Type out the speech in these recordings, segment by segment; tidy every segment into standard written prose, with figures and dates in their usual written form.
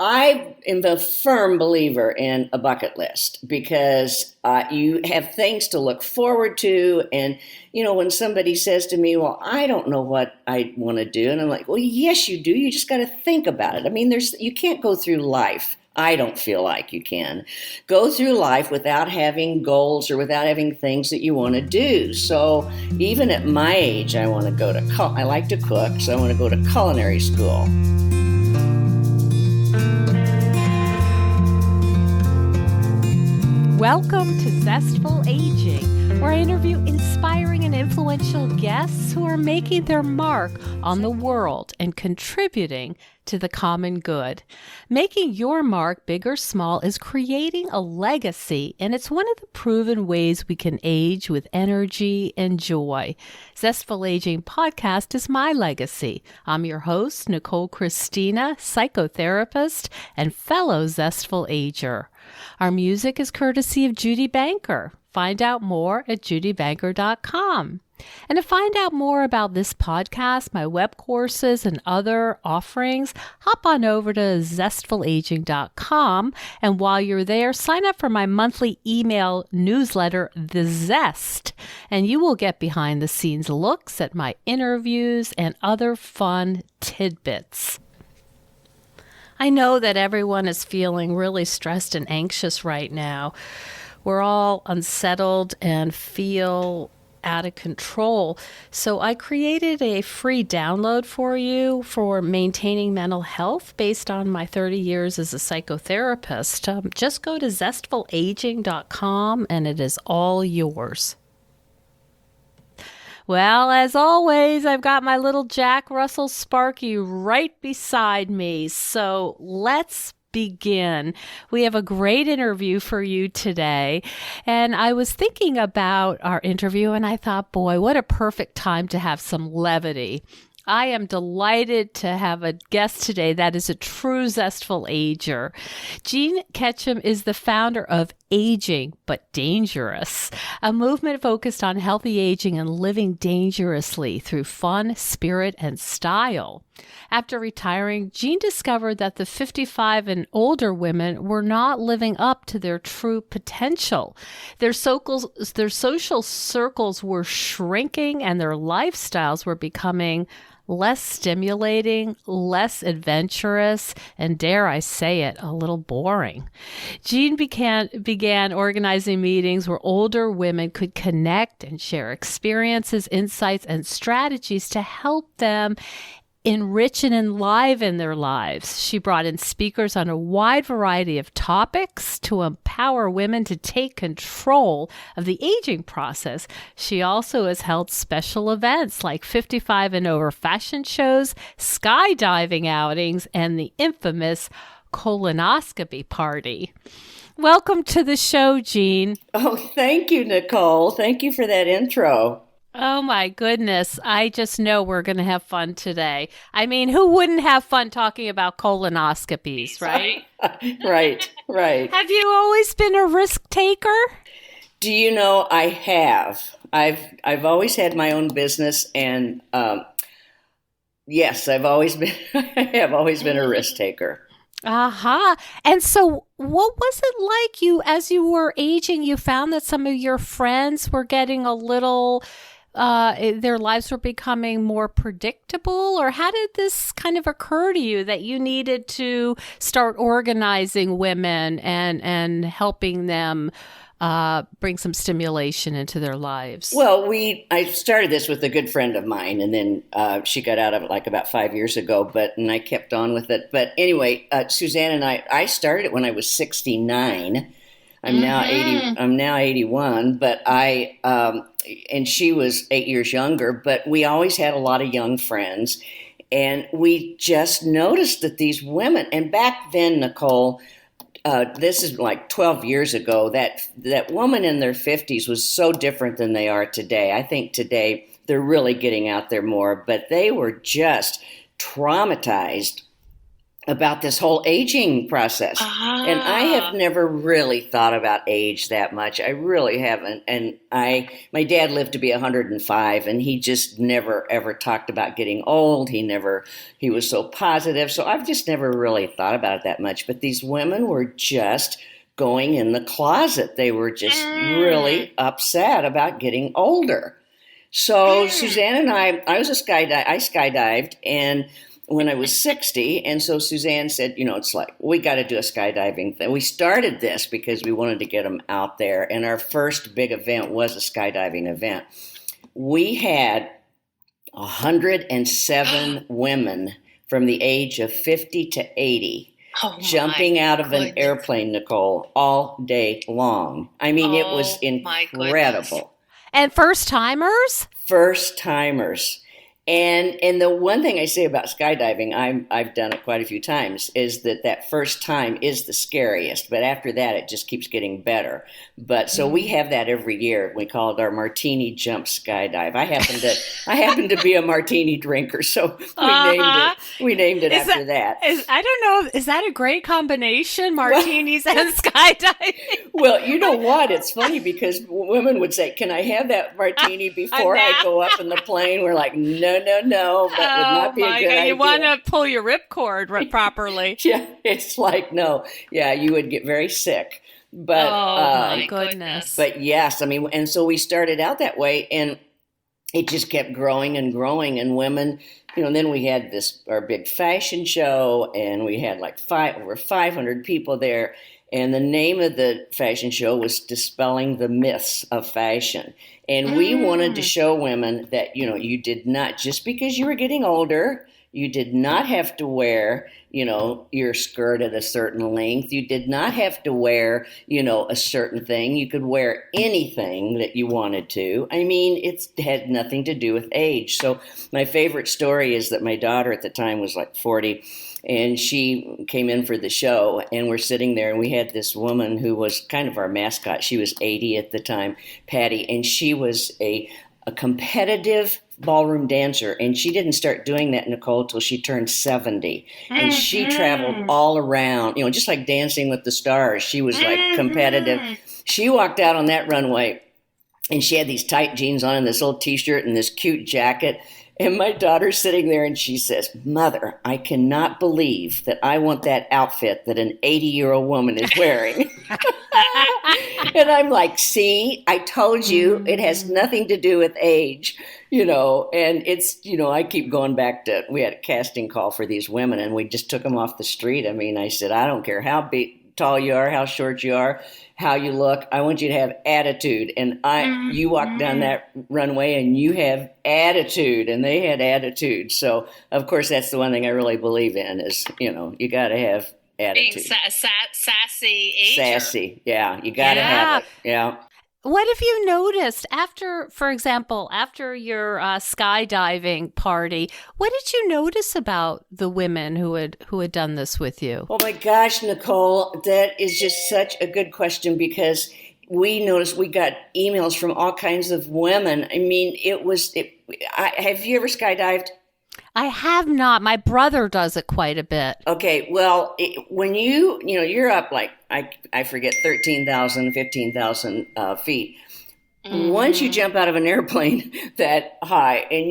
I am a firm believer in a bucket list because you have things to look forward to. And, when somebody says to me, well, I don't know what I want to do. And I'm like, well, yes, you do. You just got to think about it. I mean, you can't go through life. I don't feel like you can go through life without having goals or without having things that you want to do. So even at my age, I want to I like to cook, so I want to go to culinary school. Welcome to Zestful Aging, where I interview inspiring and influential guests who are making their mark on the world and contributing to the common good. Making your mark, big or small, is creating a legacy, and it's one of the proven ways we can age with energy and joy. Zestful Aging podcast is my legacy. I'm your host, Nicole Christina, psychotherapist and fellow Zestful Ager. Our music is courtesy of Judy Banker. Find out more at judybanker.com. And to find out more about this podcast, my web courses, and other offerings, hop on over to zestfulaging.com. And while you're there, sign up for my monthly email newsletter, The Zest. And you will get behind the scenes looks at my interviews and other fun tidbits. I know that everyone is feeling really stressed and anxious right now. We're all unsettled and feel out of control. So I created a free download for you for maintaining mental health based on my 30 years as a psychotherapist. Just go to zestfulaging.com and it is all yours. Well, as always, I've got my little Jack Russell Sparky right beside me. So let's begin. We have a great interview for you today. And I was thinking about our interview and I thought, boy, what a perfect time to have some levity. I am delighted to have a guest today that is a true Zestful Ager. Jean Ketcham is the founder of Aging But Dangerous, a movement focused on healthy aging and living dangerously through fun, spirit, and style. After retiring, Jean discovered that the 55 and older women were not living up to their true potential. Their social circles were shrinking and their lifestyles were becoming less stimulating, less adventurous, and dare I say it, a little boring. Jean began organizing meetings where older women could connect and share experiences, insights, and strategies to help them enrich and enliven their lives. She brought in speakers on a wide variety of topics to empower women to take control of the aging process. She also has held special events like 55 and over fashion shows, skydiving outings, and the infamous colonoscopy party. Welcome to the show, Jean. Oh, thank you, Nicole. Thank you for that intro. Oh my goodness. I just know we're going to have fun today. I mean, who wouldn't have fun talking about colonoscopies, right? Right. Have you always been a risk taker? Do you know I have? I've always had my own business, and yes, I have always been a risk taker. Uh-huh. And so what was it like as you were aging, you found that some of your friends were getting a little their lives were becoming more predictable, or how did this kind of occur to you that you needed to start organizing women and helping them bring some stimulation into their lives? Well, I started this with a good friend of mine, and then she got out of it like about 5 years ago, and I kept on with it. But anyway, Suzanne and I started it when I was 69. I'm now 80. I'm now 81, but and she was 8 years younger. But we always had a lot of young friends, and we just noticed that these women. And back then, Nicole, this is like 12 years ago. That woman in their 50s was so different than they are today. I think today they're really getting out there more, but they were just traumatized about this whole aging process. And I have Ah. never really thought about age that much. I really haven't. And my dad lived to be 105, and he just never ever talked about getting old. He was so positive. So I've just never really thought about it that much. But these women were just going in the closet. They were just Mm, really upset about getting older. So mm. Suzanne and I was a I skydived, and when I was 60, and so Suzanne said, it's like we got to do a skydiving thing. We started this because we wanted to get them out there, and our first big event was a skydiving event. We had 107 women from the age of 50 to 80 Oh my jumping out of an goodness. airplane, Nicole, all day long. I mean, it was Oh my goodness. incredible. And first timers? First timers. And the one thing I say about skydiving, I've done it quite a few times, is that first time is the scariest, but after that it just keeps getting better. But so we have that every year. We call it our martini jump skydive. I happen to be a martini drinker, so Uh-huh. we named it Is that after that. is I don't know, is that a great combination, Well, martinis and skydiving? well, you know what? It's funny because women would say, "Can I have that martini A before I nap? go up in the plane?" We're like, "No, no, no, that would Oh not be a my good god, you want idea." to pull your ripcord properly. Yeah, it's like no, yeah, you would get very sick. But Oh my My goodness. goodness. but yes, I mean, and so we started out that way, and it just kept growing and growing. And women, then we had this our big fashion show, and we had like over 500 people there. And the name of the fashion show was Dispelling the Myths of Fashion. And we wanted to Mm. show women that, you did not, just because you were getting older, you did not have to wear, your skirt at a certain length. You did not have to wear, a certain thing. You could wear anything that you wanted to. I mean, it had nothing to do with age. So my favorite story is that my daughter at the time was like 40, and she came in for the show, and we're sitting there, and we had this woman who was kind of our mascot. She was 80 at the time, Patty, and she was a competitive ballroom dancer, and she didn't start doing that, Nicole, till she turned 70. And she traveled Mm-hmm. all around, just like Dancing with the Stars. She was like competitive. Mm-hmm. She walked out on that runway, and she had these tight jeans on and this old t-shirt and this cute jacket. And my daughter's sitting there, and she says, "Mother, I cannot believe that I want that outfit that an 80-year-old woman is wearing." And I'm like, "See, I told you it has Mm. nothing to do with age." And it's, I keep going back to, we had a casting call for these women, and we just took them off the street. I mean, I said, "I don't care how tall you are, how short you are, how you look. I want you to have attitude." And you walk down Mm-hmm. that runway and you have attitude, and they had attitude. So of course that's the one thing I really believe in is, you got to have Being attitude. sassy ager. Sassy. Yeah, you got to have Yeah. it. Yeah. What have you noticed after, for example, after your skydiving party? What did you notice about the women who had done this with you? Oh my gosh, Nicole, that is just such a good question because we noticed we got emails from all kinds of women. I mean, have you ever skydived? I have not. My brother does it quite a bit. Okay, well, when you're up like I forget 13,000, 15,000 feet. Once you Mm-hmm. jump out of an airplane that high, and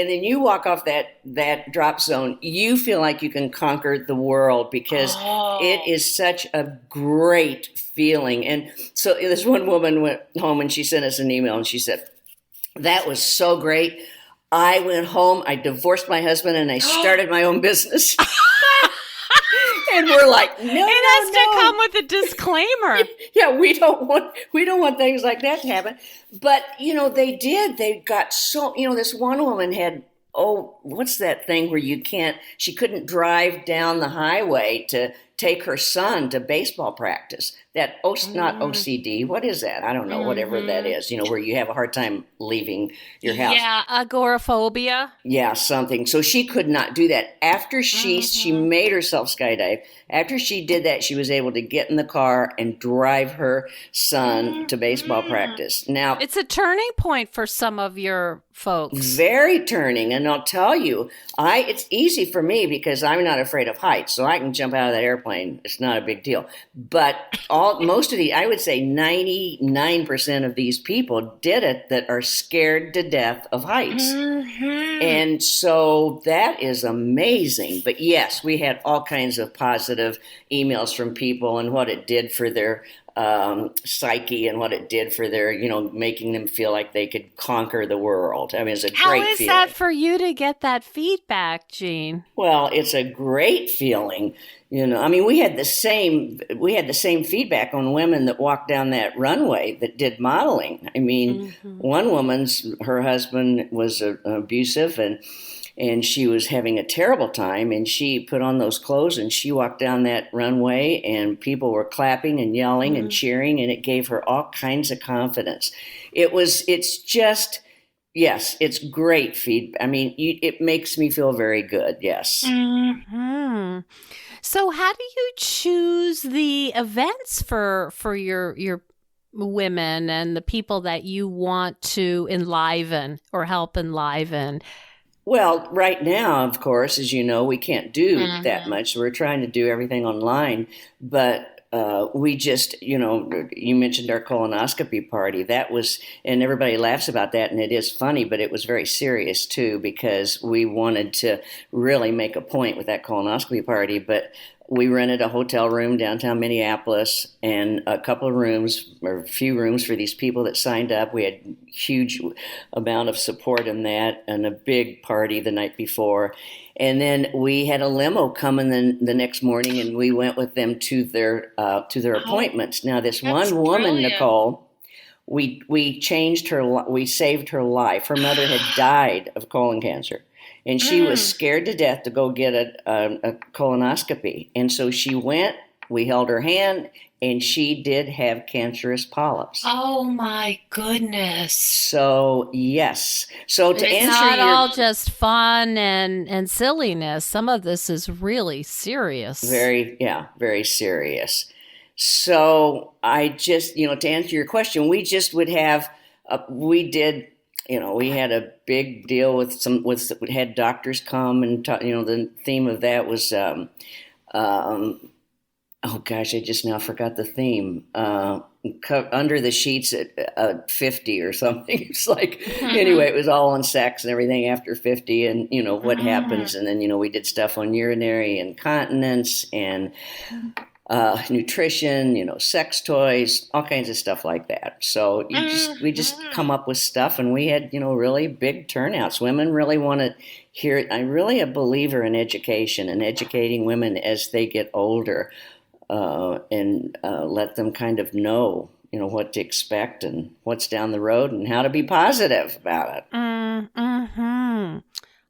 then you walk off that drop zone, you feel like you can conquer the world because it Oh. is such a great feeling. And so this one woman went home and she sent us an email, and she said, "That was so great. I went home, I divorced my husband, and I started my own business." And we're like, "No, It has no, to no." come with a disclaimer. Yeah, we don't want things like that to happen. But they did. They got so, this one woman had, oh, what's that thing where she couldn't drive down the highway to take her son to baseball practice. Not OCD. What is that? I don't know. Whatever that is. Where you have a hard time leaving your house. Yeah, agoraphobia. Yeah, something. So she could not do that. After she made herself skydive, after she did that, she was able to get in the car and drive her son to baseball practice. Now, it's a turning point for some of your folks. Very turning. And I'll tell you, it's easy for me because I'm not afraid of heights. So I can jump out of that airplane. It's not a big deal. But I would say 99% of these people did it that are scared to death of heights. And so that is amazing. But yes, we had all kinds of positive emails from people and what it did for their psyche and what it did for their, making them feel like they could conquer the world. I mean, it's a great feeling. How is that for you to get that feedback, Jean? Well, it's a great feeling. I mean, we had the same feedback on women that walked down that runway that did modeling. I mean, one woman's, her husband was abusive and she was having a terrible time, and she put on those clothes and she walked down that runway and people were clapping and yelling and cheering, and it gave her all kinds of confidence. It's great feedback. I mean, it makes me feel very good. Yes. So how do you choose the events for your women and the people that you want to enliven or help enliven? Well, right now, of course, as you know, we can't do that much. We're trying to do everything online, but we just, you mentioned our colonoscopy party. That was, and everybody laughs about that, and it is funny, but it was very serious too, because we wanted to really make a point with that colonoscopy party. But we rented a hotel room downtown Minneapolis and a couple of rooms, or a few rooms for these people that signed up. We had huge amount of support in that, and a big party the night before. And then we had a limo coming the next morning, and we went with them to their appointments. Now, this one woman, brilliant. Nicole, we changed we saved her life. Her mother had died of colon cancer, and she was scared to death to go get a colonoscopy. And so she went. We held her hand, and she did have cancerous polyps. Oh my goodness! So yes. So to it's answer not all just fun and silliness. Some of this is really serious. Very serious. So I just, to answer your question, we just would have, we had a big deal with we had doctors come and talk, the theme of that was, oh gosh, I just now forgot the theme. Under the sheets at 50 or something. It's like, anyway, it was all on sex and everything after 50 and, what happens. And then, we did stuff on urinary incontinence and nutrition, sex toys, all kinds of stuff like that. So we just come up with stuff, and we had, really big turnouts. Women really want to hear it. I'm really a believer in education and educating women as they get older. And let them kind of know, what to expect and what's down the road and how to be positive about it.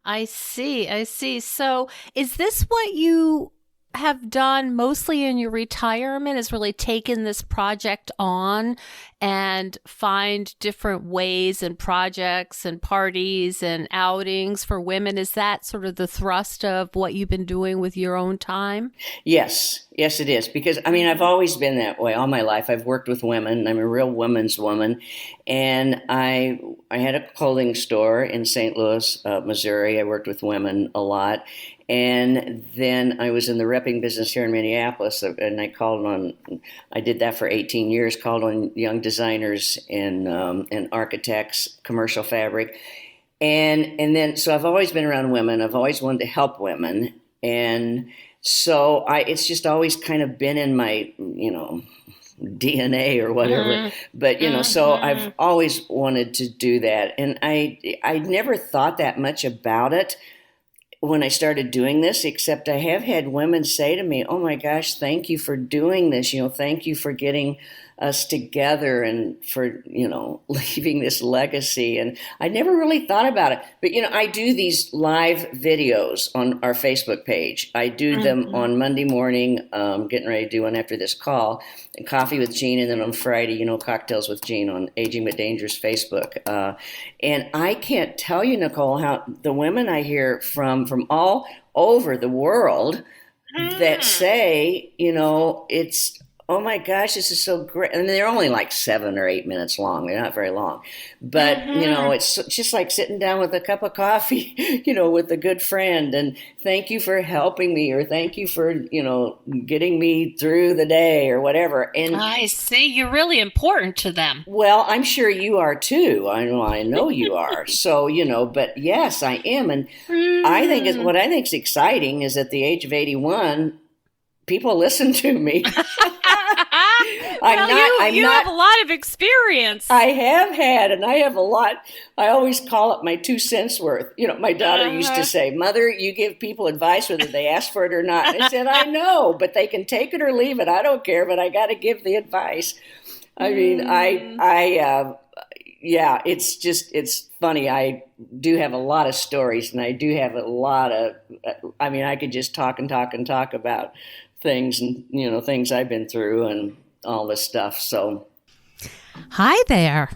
I see. So is this what you have done mostly in your retirement, is really taken this project on and find different ways and projects and parties and outings for women? Is that sort of the thrust of what you've been doing with your own time? Yes, it is. Because, I've always been that way all my life. I've worked with women. I'm a real woman's woman. And I had a clothing store in St. Louis, Missouri. I worked with women a lot. And then I was in the repping business here in Minneapolis, and I did that for 18 years, called on young designers and architects, commercial fabric. And then, so I've always been around women. I've always wanted to help women. And so it's just always kind of been in my, DNA or whatever. But, so I've always wanted to do that. And I never thought that much about it. when I started doing this, except I have had women say to me, "Oh my gosh, thank you for doing this. Thank you for getting us together and for, leaving this legacy." And I never really thought about it. But, I do these live videos on our Facebook page. I do them Mhm. on Monday morning, getting ready to do one after this call, and Coffee with Jean, and then on Friday, Cocktails with Jean on Aging But Dangerous Facebook. And I can't tell you, Nicole, how the women I hear from all over the world that Mm. say, it's, oh my gosh, this is so great. And they're only like 7 or 8 minutes long. They're not very long. But, Mhm. it's just like sitting down with a cup of coffee, with a good friend. And thank you for helping me, or thank you for, getting me through the day or whatever. And I see. You're really important to them. well, I'm sure you are too. I know you are. So, but yes, I am. And Mm. what I think is exciting is at the age of 81, people listen to me. Well, I'm you not, have a lot of experience. I have had, and I have a lot. I always call it my 2 cents worth. My daughter used to Uh-huh. say, "Mother, you give people advice whether they ask for it or not." And I said, "I know, but they can take it or leave it. I don't care, but I got to give the advice." I mean, Mm. yeah, it's funny. I do have a lot of stories, and I do have a lot of, I mean, I could just talk and talk and talk about things, and, things I've been through and all this stuff. So, Hi there.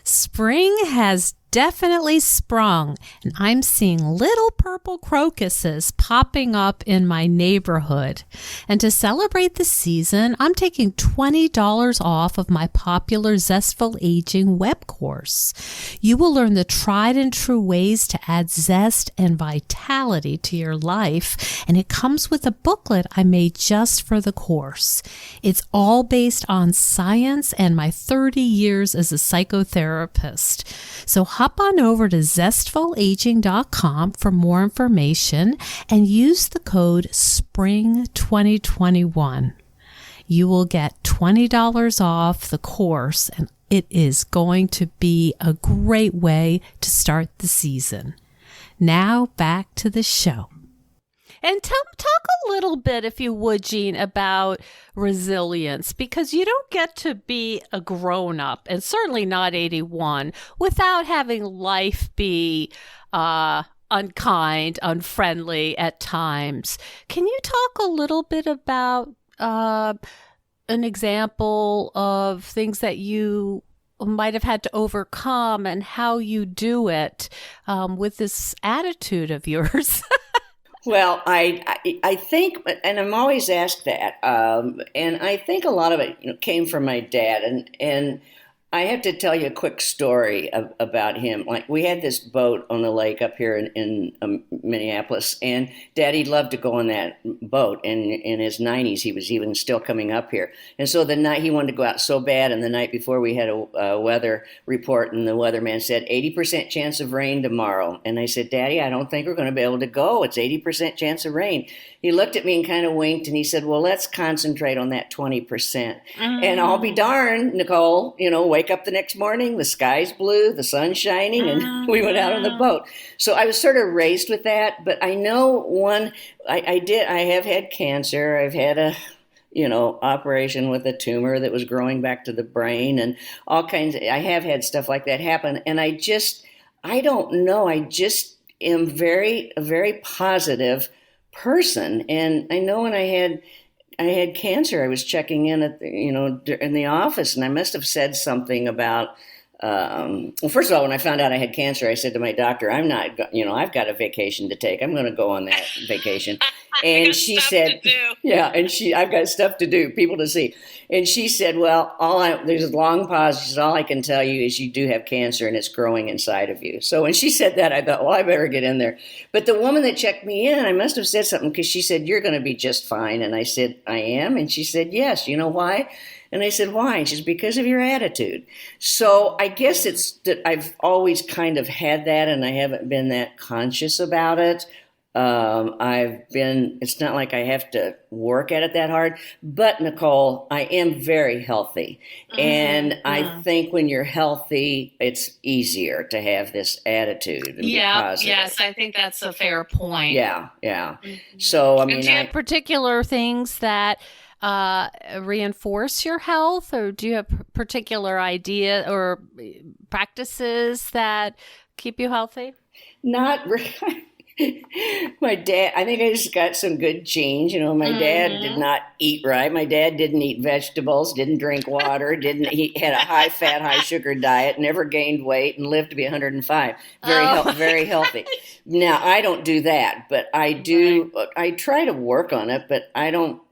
Spring has definitely sprung, and I'm seeing little purple crocuses popping up in my neighborhood. And to celebrate the season, I'm taking $20 off of my popular Zestful Aging web course. You will learn the tried and true ways to add zest and vitality to your life, and it comes with a booklet I made just for the course. It's all based on science and my 30 years as a psychotherapist. So hop on over to zestfulaging.com for more information and use the code SPRING2021. You will get $20 off the course, and it is going to be a great way to start the season. Now back to the show. And talk a little bit, if you would, Jean, about resilience, because you don't get to be a grown-up, and certainly not 81, without having life be unkind, unfriendly at times. Can you talk a little bit about an example of things that you might have had to overcome and how you do it with this attitude of yours? well, I think, and I'm always asked that, and I think a lot of it, came from my dad, and I have to tell you a quick story about him. Like, we had this boat on the lake up here in Minneapolis, and Daddy loved to go on that boat. And in his 90s, he was even still coming up here. And so the night he wanted to go out so bad, and the night before we had a weather report, and the weatherman said 80% chance of rain tomorrow. And I said, "Daddy, I don't think we're going to be able to go. It's 80% chance of rain." He looked at me and kind of winked, and he said, "Well, let's concentrate on that 20%. And I'll be Mm. darned, Nicole, wake up the next morning, the sky's blue, the sun's shining, and we went out on the Mhm. boat." So I was sort of raised with that, but I know I have had cancer. I've had a, operation with a tumor that was growing back to the brain, and all kinds I have had stuff like that happen. And I don't know. I just am a very positive person. And I know when I had cancer, I was checking in at in the office, and I must have said something about. Well, first of all, when I found out I had cancer, I said to my doctor, "I'm not, I've got a vacation to take. I'm going to go on that vacation." I And got she stuff to said, do. "Yeah," and I've got stuff to do, people to see. And she said, "Well, there's a long pause. She said, all I can tell you is you do have cancer, and it's growing inside of you." So when she said that, I thought, well, I better get in there. But the woman that checked me in, I must have said something, because she said, "You're going to be just fine." And I said, "I am." And she said, "Yes. You know why?" And I said, "Why?" And she said, "Because of your attitude." So I guess it's that I've always kind of had that, and I haven't been that conscious about it. It's not like I have to work at it that hard, but Nicole, I am very healthy. And I think when you're healthy, it's easier to have this attitude and be Yeah, positive. yes, I think that's a fair point. Yeah, yeah. So, I And mean, do you have particular things that reinforce your health, or do you have particular idea or practices that keep you healthy? not really. My dad, I think I just got some good genes. You know, my dad did not eat right. My dad didn't eat vegetables, didn't drink water, didn't he had a high fat, high sugar diet, never gained weight, and lived to be 105. Very healthy. Now, I don't do that, but I do. I try to work on it, but I don't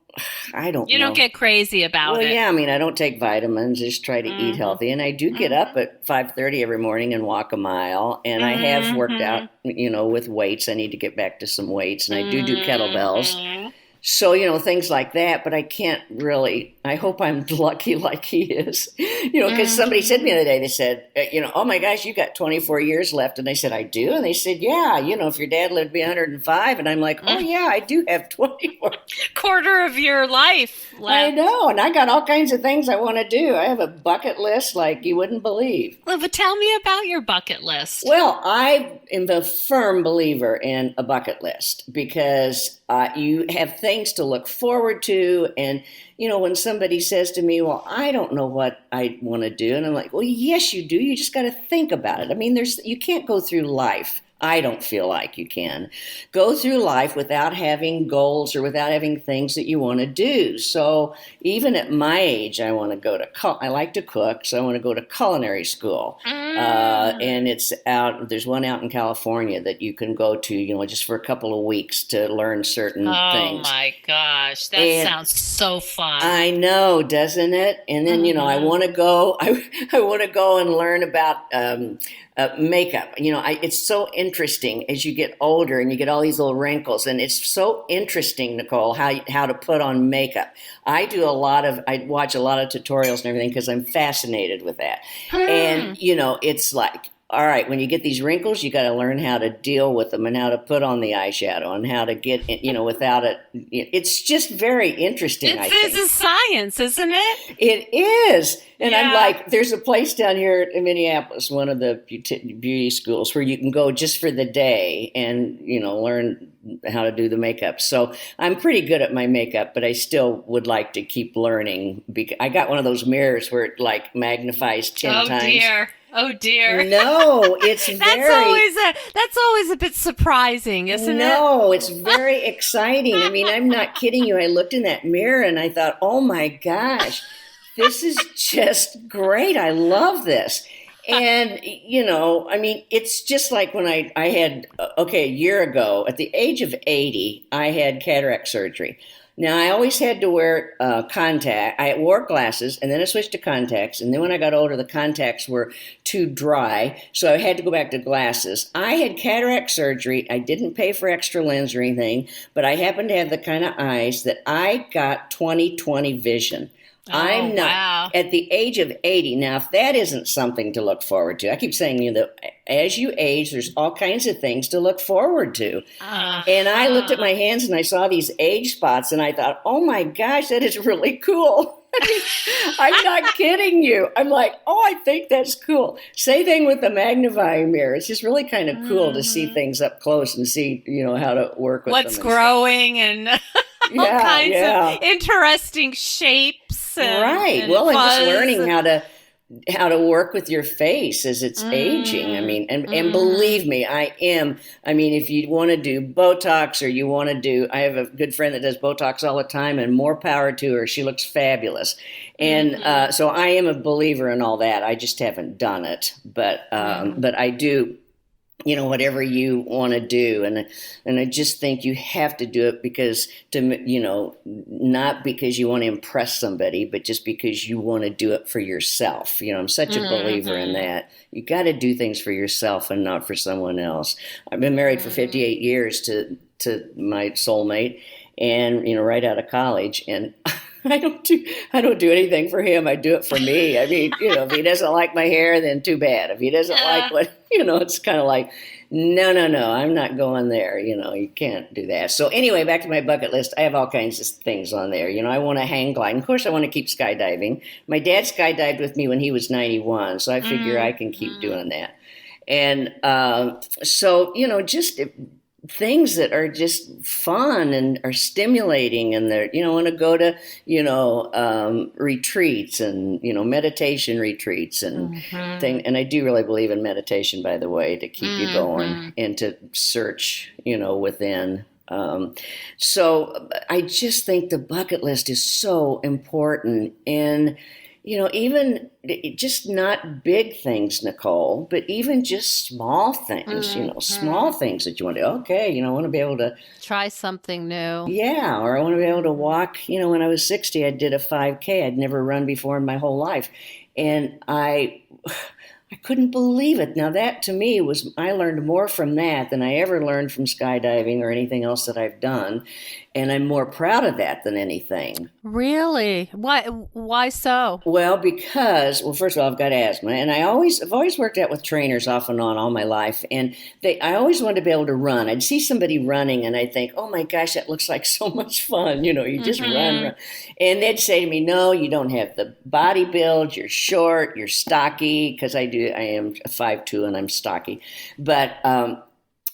You know. don't get crazy about Well, it. yeah, I mean, I don't take vitamins, just try to eat healthy. And I do get up at 5:30 every morning and walk a mile. And I have worked out, with weights. I need to get back to some weights. And I do kettlebells. So, things like that, but I can't really, I hope I'm lucky like he is, because somebody said to me the other day, they said, oh my gosh, you got 24 years left. And I said, I do. And they said, yeah, if your dad lived to be 105. And I'm like, oh yeah, I do have 24. Quarter of your life left. I know. And I got all kinds of things I want to do. I have a bucket list like you wouldn't believe. Well, but tell me about your bucket list. Well, I am a firm believer in a bucket list because you have things to look forward to. And, when somebody says to me, well, I don't know what I want to do. And I'm like, well, yes, you do. You just got to think about it. I mean, you can't go through life. I don't feel like you can go through life without having goals or without having things that you want to do. So even at my age, I want to go to, I like to cook, so I want to go to culinary school. And there's one out in California that you can go to, just for a couple of weeks to learn certain things. Oh my gosh, that sounds so fun. I know, doesn't it? And then, I want to go, I want to go and learn about, makeup. It's so interesting as you get older and you get all these little wrinkles, and it's so interesting, Nicole, how to put on makeup. I watch a lot of tutorials and everything because I'm fascinated with that. And, it's like, all right, when you get these wrinkles, you got to learn how to deal with them and how to put on the eyeshadow and how to get, without it. It's just very interesting. It's a science, isn't it? It is. And Yeah. I'm like, there's a place down here in Minneapolis, one of the beauty schools, where you can go just for the day and, learn how to do the makeup. So I'm pretty good at my makeup, but I still would like to keep learning. I got one of those mirrors where it like magnifies 10 times. Oh dear. No, it's That's always a bit surprising, isn't it? No, it's very exciting. I mean, I'm not kidding you. I looked in that mirror and I thought, oh my gosh, this is just great. I love this. And, it's just like when I had, a year ago, at the age of 80, I had cataract surgery. Now, I always had to wear I wore glasses, and then I switched to contacts. And then when I got older, the contacts were too dry, so I had to go back to glasses. I had cataract surgery. I didn't pay for extra lens or anything, but I happened to have the kind of eyes that I got 20/20 vision. I'm not at the age of 80. Now, if that isn't something to look forward to, I keep saying that as you age, there's all kinds of things to look forward to. And I looked at my hands and I saw these age spots and I thought, oh my gosh, that is really cool. I mean, I'm not kidding you. I'm like, oh, I think that's cool. Same thing with the magnifying mirror. It's just really kind of cool to see things up close and see, how to work with what's them. growing and all kinds of interesting shapes. Right. And well, and just fuzz. learning how to work with your face as it's aging. I mean, and believe me, if you want to do Botox or you want to do, I have a good friend that does Botox all the time, and more power to her. She looks fabulous. And so I am a believer in all that. I just haven't done it, but I do. Whatever you want to do. And I just think you have to do it because not because you want to impress somebody, but just because you want to do it for yourself. I'm such a believer in that. You got to do things for yourself and not for someone else. I've been married for 58 years to my soulmate and, right out of college. And I don't do anything for him. I do it for me. I mean, if he doesn't like my hair, then too bad. If he doesn't like what, it's kind of like, no, I'm not going there. You can't do that. So anyway, back to my bucket list. I have all kinds of things on there. I want to hang glide. Of course, I want to keep skydiving. My dad skydived with me when he was 91, so I figure I can keep doing that. And so, just things that are just fun and are stimulating, and they're, want to go to, retreats and, meditation retreats and thing. And I do really believe in meditation, by the way, to keep you going and to search, within. So I just think the bucket list is so important. And even just not big things, Nicole, but even just small things, small things that you want to, okay, I want to be able to try something new. Yeah. Or I want to be able to walk, when I was 60, I did a 5K. I'd never run before in my whole life. And I couldn't believe it. Now that to me I learned more from that than I ever learned from skydiving or anything else that I've done. And I'm more proud of that than anything. Really? Why so? Well, because, first of all, I've got asthma, and I've always worked out with trainers off and on all my life. And I always wanted to be able to run. I'd see somebody running and I'd think, oh my gosh, that looks like so much fun. You just run. And they'd say to me, no, you don't have the body build. You're short, you're stocky, because I am 5'2" and I'm stocky. But,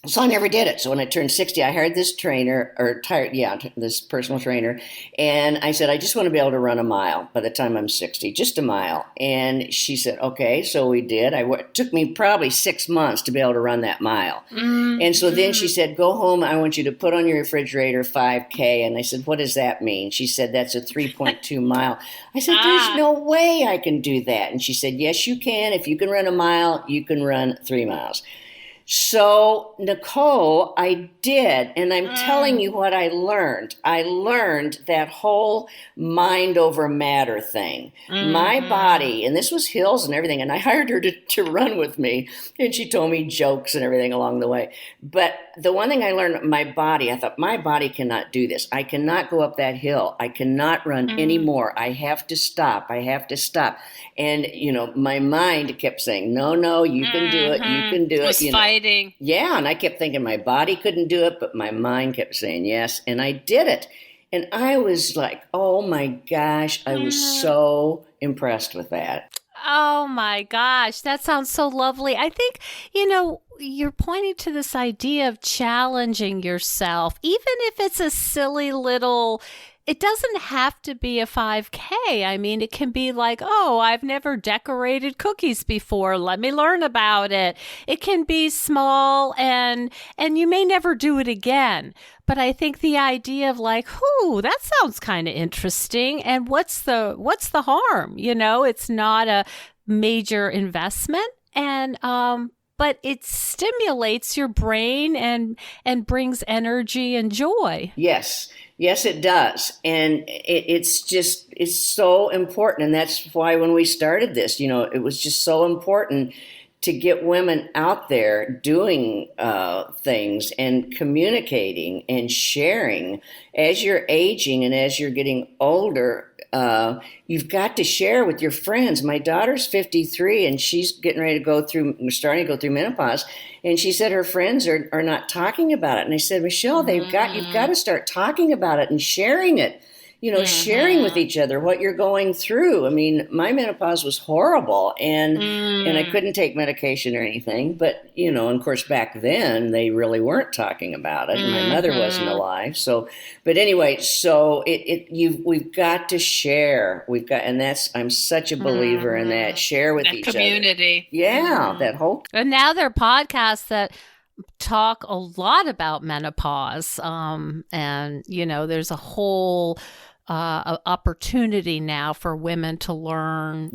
so I never did it. So when I turned 60, I hired this this personal trainer. And I said, I just want to be able to run a mile by the time I'm 60, just a mile. And she said, okay. So we did. It took me probably 6 months to be able to run that mile. And so then she said, go home. I want you to put on your refrigerator 5K. And I said, what does that mean? She said, that's a 3.2 mile. I said, there's no way I can do that. And she said, yes, you can. If you can run a mile, you can run 3 miles. So, Nicole, I did, and I'm telling you what I learned. I learned that whole mind over matter thing. My body, and this was hills and everything, and I hired her to run with me, and she told me jokes and everything along the way. But the one thing I learned, I thought, my body cannot do this. I cannot go up that hill. I cannot run anymore. I have to stop. And, my mind kept saying, no, you can do it. You can do it. Fighting. Yeah, and I kept thinking my body couldn't do it, but my mind kept saying yes, and I did it. And I was like, oh my gosh, I was so impressed with that. Oh my gosh, that sounds so lovely. I think, you're pointing to this idea of challenging yourself, even if it's a silly little. It doesn't have to be a 5K. I mean, it can be like, oh, I've never decorated cookies before. Let me learn about it. It can be small and you may never do it again. But I think the idea of like, that sounds kind of interesting. And what's the harm? It's not a major investment. And, but it stimulates your brain and brings energy and joy. Yes, it does. And it's so important. And that's why when we started this, it was just so important to get women out there doing things and communicating and sharing. As you're aging and as you're getting older, you've got to share with your friends. My daughter's 53 and she's starting to go through menopause. And she said her friends are not talking about it. And I said, Michelle, you've got to start talking about it and sharing it. Sharing with each other what you're going through. I mean, my menopause was horrible and I couldn't take medication or anything. But, and of course, back then they really weren't talking about it. And my mother wasn't alive. So, but anyway, so we've got to share. I'm such a believer in that. Share with each community. Other. Yeah, that whole. And now there are podcasts that talk a lot about menopause. And, there's a whole opportunity now for women to learn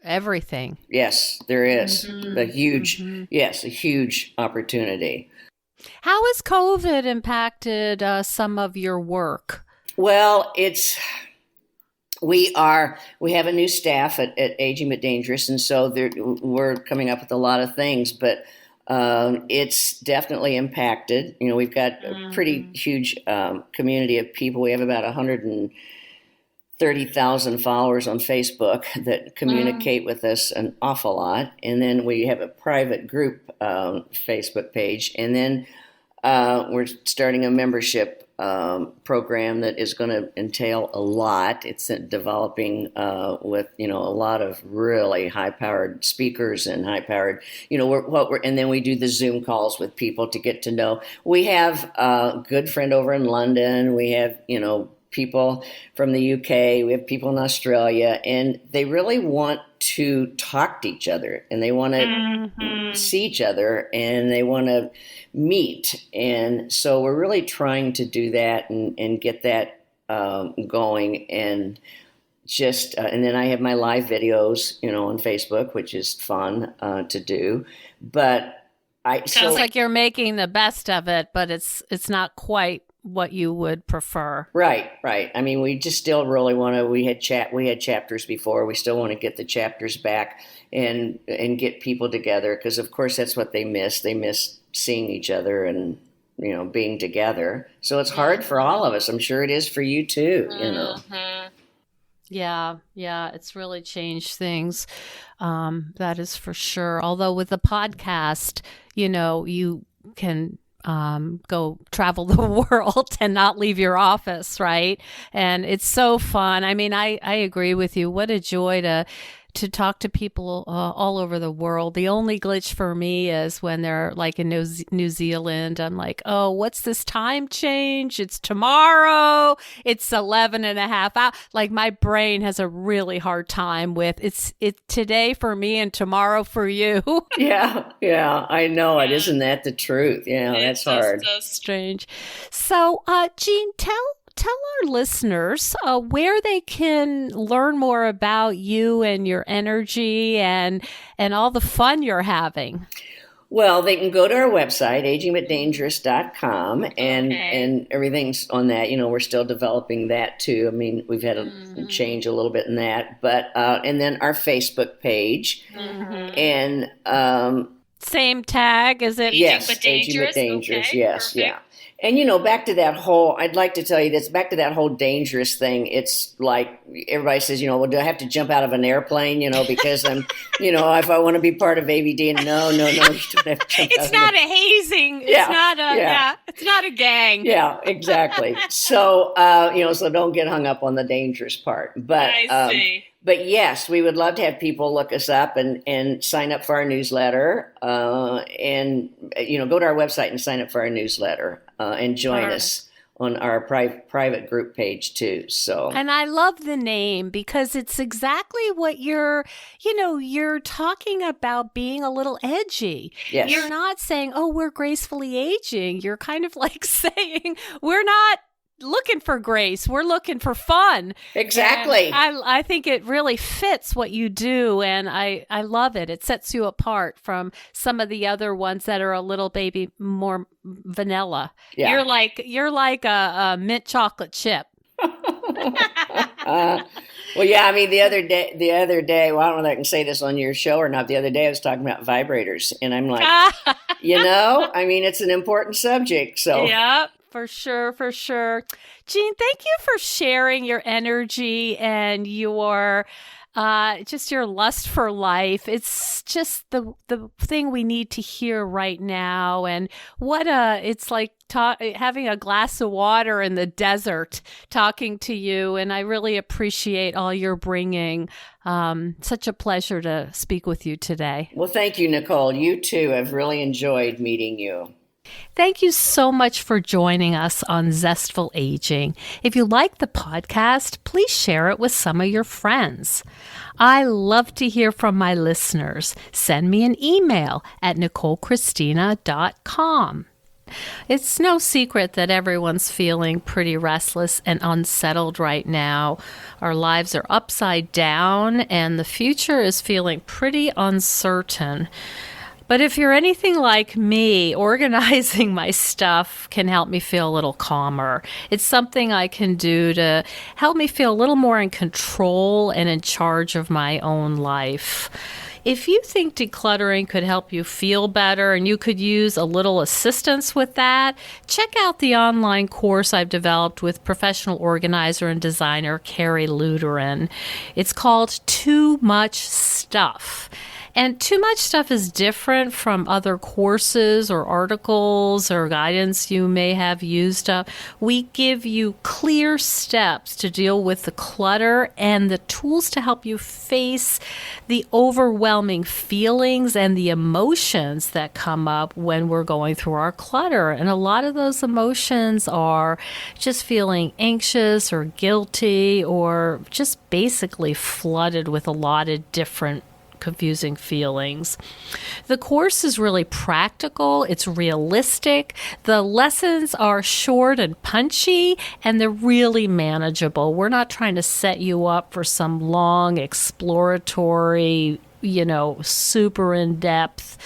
everything. Yes, there is a huge opportunity. How has COVID impacted some of your work? Well, we have a new staff at Aging But Dangerous, and so we're coming up with a lot of things, but it's definitely impacted. We've got a pretty huge community of people. We have about 130 30,000 followers on Facebook that communicate with us an awful lot. And then we have a private group Facebook page. And then we're starting a membership program that is going to entail a lot. It's developing with a lot of really high-powered speakers and high-powered, and then we do the Zoom calls with people to get to know. We have a good friend over in London. We have people from the UK. We have people in Australia, and they really want to talk to each other, and they want to see each other, and they want to meet. And so we're really trying to do that and get that going. And just and then I have my live videos, on Facebook, which is fun to do. But sounds like you're making the best of it, but it's not quite what you would prefer. Right. I mean, we just still really want to. We had chapters before. We still want to get the chapters back and get people together, because of course that's what they miss. They miss seeing each other and being together. So it's hard for all of us. I'm sure it is for you too. Yeah, it's really changed things. That is for sure. Although with the podcast, you can go travel the world and not leave your office, right? And it's so fun. I mean, I agree with you. What a joy to talk to people all over the world. The only glitch for me is when they're like in New Zealand. I'm like, oh, what's this time change? It's tomorrow. It's 11 and a half hours. Like my brain has a really hard time with it's today for me and tomorrow for you. Yeah, I know it. Isn't that the truth? Yeah, that's hard. So strange. So, Jean, tell our listeners where they can learn more about you and your energy and all the fun you're having. Well, they can go to our website, agingbutdangerous.com, and everything's on that. We're still developing that too. I mean, we've had a change a little bit in that, but and then our Facebook page, and same tag, is it? Yes, Aging but Dangerous. Okay, yes, perfect. Yeah. And back to that whole, I'd like to tell you this, back to that whole dangerous thing. It's like everybody says, well, do I have to jump out of an airplane, because I'm, if I want to be part of ABD? No, you don't have to jump It's not a hazing. It's it's not a gang. Yeah, exactly. So, so don't get hung up on the dangerous part. But, I see. But yes, we would love to have people look us up and sign up for our newsletter, and go to our website and sign up for our newsletter, and join us on our private group page too. So, and I love the name because it's exactly what you're talking about, being a little edgy. Yes. You're not saying, oh, we're gracefully aging. You're kind of like saying we're not looking for grace. We're looking for fun. Exactly. And I think it really fits what you do, and I love it. It sets you apart from some of the other ones that are a little baby more vanilla. Yeah. You're like a mint chocolate chip. Well, yeah, I mean, the other day, well, I don't know if I can say this on your show or not. The other day I was talking about vibrators, and I'm like, I mean, it's an important subject. So yeah. For sure. Jean, thank you for sharing your energy and your just your lust for life. It's just the thing we need to hear right now. And it's like having a glass of water in the desert talking to you. And I really appreciate all you're bringing. Such a pleasure to speak with you today. Well, thank you, Nicole. You too. I've really enjoyed meeting you. Thank you so much for joining us on Zestful Aging. If you like the podcast, please share it with some of your friends. I love to hear from my listeners. Send me an email at NicoleChristina.com. It's no secret that everyone's feeling pretty restless and unsettled right now. Our lives are upside down and the future is feeling pretty uncertain. But if you're anything like me, organizing my stuff can help me feel a little calmer. It's something I can do to help me feel a little more in control and in charge of my own life. If you think decluttering could help you feel better and you could use a little assistance with that, check out the online course I've developed with professional organizer and designer Carrie Luderin. It's called Too Much Stuff. And Too Much Stuff is different from other courses or articles or guidance you may have used up. We give you clear steps to deal with the clutter and the tools to help you face the overwhelming feelings and the emotions that come up when we're going through our clutter. And a lot of those emotions are just feeling anxious or guilty or just basically flooded with a lot of different confusing feelings. The course is really practical. It's realistic. The lessons are short and punchy, and they're really manageable. We're not trying to set you up for some long exploratory, super in-depth,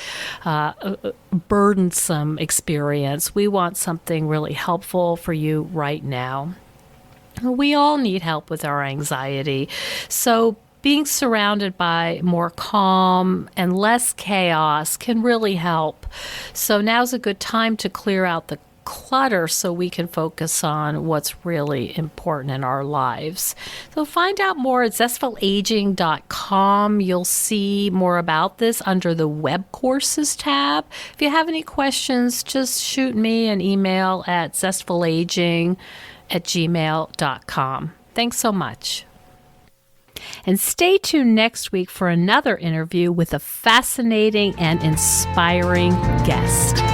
burdensome experience. We want something really helpful for you right now. We all need help with our anxiety. So being surrounded by more calm and less chaos can really help. So now's a good time to clear out the clutter so we can focus on what's really important in our lives. So find out more at zestfulaging.com. You'll see more about this under the web courses tab. If you have any questions, just shoot me an email at zestfulaging@gmail.com. Thanks so much. And stay tuned next week for another interview with a fascinating and inspiring guest.